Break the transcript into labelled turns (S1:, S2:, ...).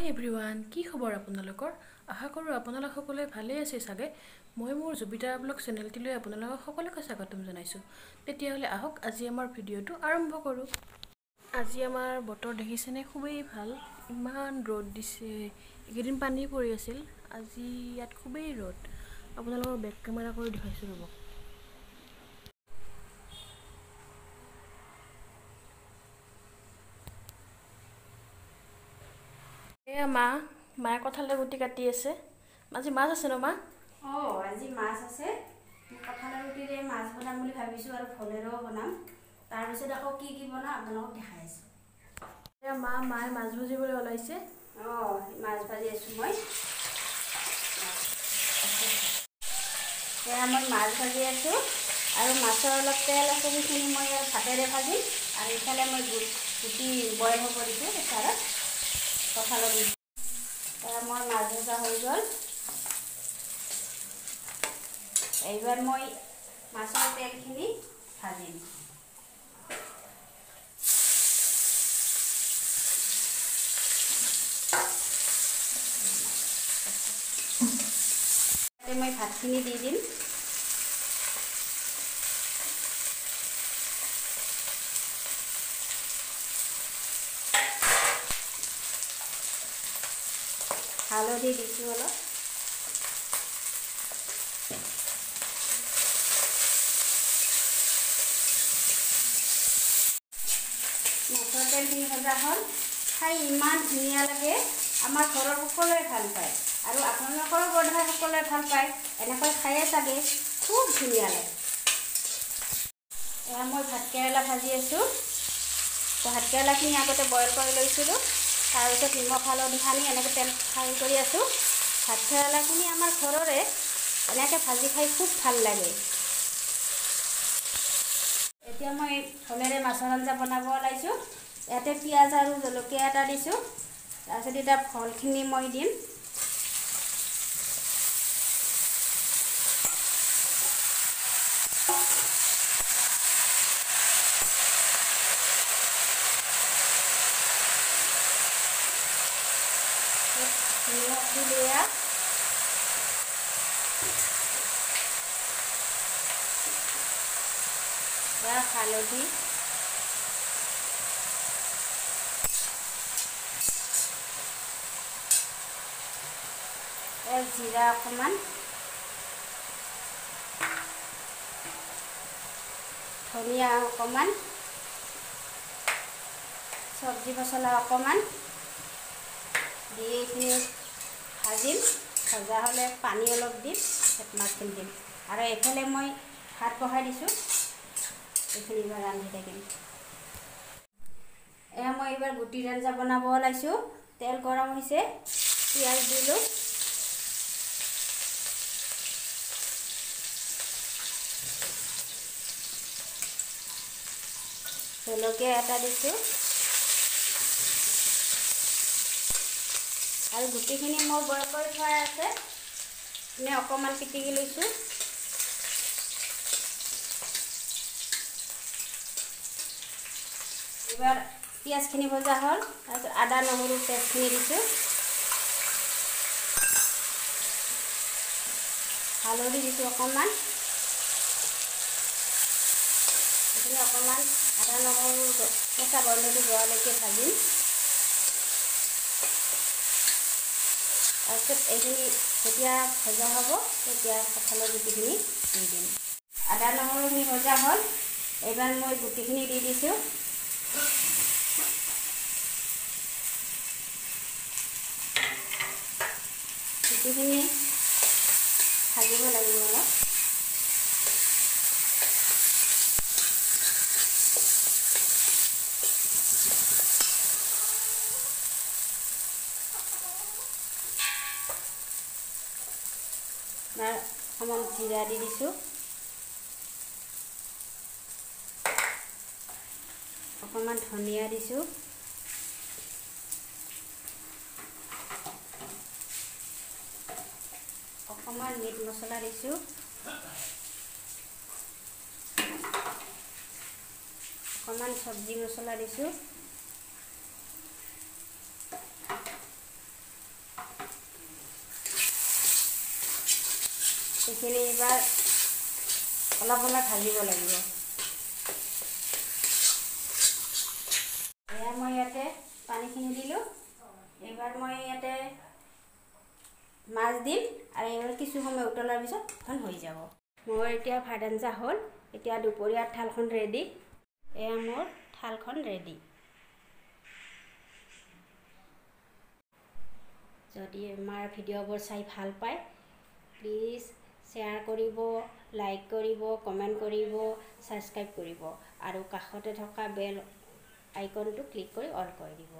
S1: হাই everyone, কি খবৰ আপোনালোকৰ? আশা কৰোঁ আপোনালোক সকলোৱে ভালেই আছে চাগে। মই মোৰ জুবিতা ব্লগ চেনেলটিলৈ আপোনালোকক সকলোকে স্বাগতম জনাইছোঁ। তেতিয়াহ'লে আহক আজি আমাৰ ভিডিঅ'টো আৰম্ভ কৰোঁ। আজি আমাৰ বতৰ দেখিছেনে, খুবেই ভাল। ইমান ৰ'দ দিছে, এইকেইদিন পানী পৰি আছিল, আজি ইয়াত খুবেই ৰ'দ। আপোনালোকক বেক কেমেৰা কৰি দেখাইছোঁ ৰ'ব। এয়া মায়ে কঁঠালৰ গুটি কাটি আছে। আজি মাছ আছে ন মা?
S2: আজি মাছ আছে। কঁঠালৰ গুটিৰে মাছ বনাম বুলি ভাবিছোঁ আৰু ভোলেৰেও বনাম। তাৰপিছত আকৌ কি বনাম আপোনালোকক দেখাই আছোঁ।
S1: এয়া মায়ে মাছ ভাজিবলৈ ওলাইছে।
S2: মাছ ভাজি আছোঁ মই। এয়া মই মাছ ভাজি আছোঁ আৰু মাছৰ অলপ তেল আছে, সেইখিনি মই ভাতেৰে ভাজিম। আৰু ইফালে মই গুটি বইল হ'ব দিছোঁ প্ৰেছাৰত কঁঠালৰ গুটি। এয়া মোৰ মাছ ভজা হৈ গ'ল। এইবাৰ মই মাছৰ তেলখিনি ভাজিম। মই ভাতখিনি দি দিম। হালধি দিছোঁ অলপ। মাছৰ তেলখিনি ভজা হ'ল। খাই ইমান ধুনীয়া লাগে, আমাৰ ঘৰৰ সকলোৱে ভাল পায় আৰু আপোনালোকৰো বোধহয় সকলোৱে ভাল পায়। এনেকৈ খায়ে চাগে, খুব ধুনীয়া লাগে। এয়া মই ভাতকেৰেলা ভাজি আছোঁ। ভাতকেৰেলাখিনি আগতে বইল কৰি লৈছিলোঁ, তাৰপিছত নিমখ হালধি সানি এনেকৈ তেল ফ্ৰাই কৰি আছোঁ। ভাতকেৰেলাখিনি আমাৰ ঘৰৰে, এনেকৈ ভাজি খাই খুব ভাল লাগে। এতিয়া মই ভোলেৰে মাছৰ আঞ্জা বনাব ওলাইছোঁ। ইয়াতে পিঁয়াজ আৰু জলকীয়া এটা দিছোঁ। তাৰপিছত এতিয়া ভোলখিনি মই দিম। নিমখ দিলোঁ ইয়াত। হালধি, জিৰা অকণমান, ধনিয়া অকণমান, চব্জি মছলা অকণমান দি এইখিনি ভাজিম। ভজা হ'লে পানী অলপ দিম, মাছখিনি দিম। আৰু এইফালে মই ভাত বহাই দিছোঁ, এইখিনি এইবাৰ ৰান্ধি থাকিম। এয়া মই এইবাৰ গুটিৰ আঞ্জা বনাব ওলাইছোঁ। তেল গৰম হৈছে, পিঁয়াজ দিলোঁ। জলকীয়া এটা দিছোঁ আৰু গুটিখিনি মই বইল কৰি থোৱা আছে, অকণমান পিটিকি লৈছোঁ। এবাৰ পিঁয়াজখিনি ভজা হ'ল, তাৰপিছত আদা নহৰু পেষ্টখিনি দিছোঁ। হালধি দিছোঁ অকণমান। এইখিনি অকণমান আদা নহৰু কেঁচা গন্ধটো যোৱালৈকে ভাজিম। তাৰপিছত এইখিনি যেতিয়া ভজা হ'ব, তেতিয়া কঁঠালৰ গুটিখিনি দি দিম। আদা নহৰুখিনি ভজা হ'ল, এইবাৰ মই গুটিখিনি দি দিছোঁ। গুটিখিনি ভাজিব লাগিব অলপ। অকণমান জিৰা দি দিছোঁ, অকণমান ধনিয়া দিছোঁ, অকণমান মিট মছলা দিছোঁ, অকণমান চব্জি মছলা দিছোঁ, এইখিনি এইবাৰ অলপ সময় ভাজিব লাগিব। এয়া মই ইয়াতে পানীখিনি দিলোঁ। এইবাৰ মই ইয়াতে মাছ দিম আৰু এইবাৰ কিছু সময় উতলাৰ পিছত এখন হৈ যাব। মোৰ এতিয়া ভাত আঞ্জা হ'ল। এতিয়া দুপৰীয়াৰ থালখন ৰেডি। এয়া মোৰ থালখন ৰেডি। যদি আমাৰ ভিডিঅ'বোৰ চাই ভাল পায় প্লিজ শ্বেয়াৰ কৰিব, লাইক কৰিব, কমেণ্ট কৰিব, ছাবস্ক্ৰাইব কৰিব আৰু কাষতে থকা বেল আইকনটো ক্লিক কৰি অল কৰি দিব।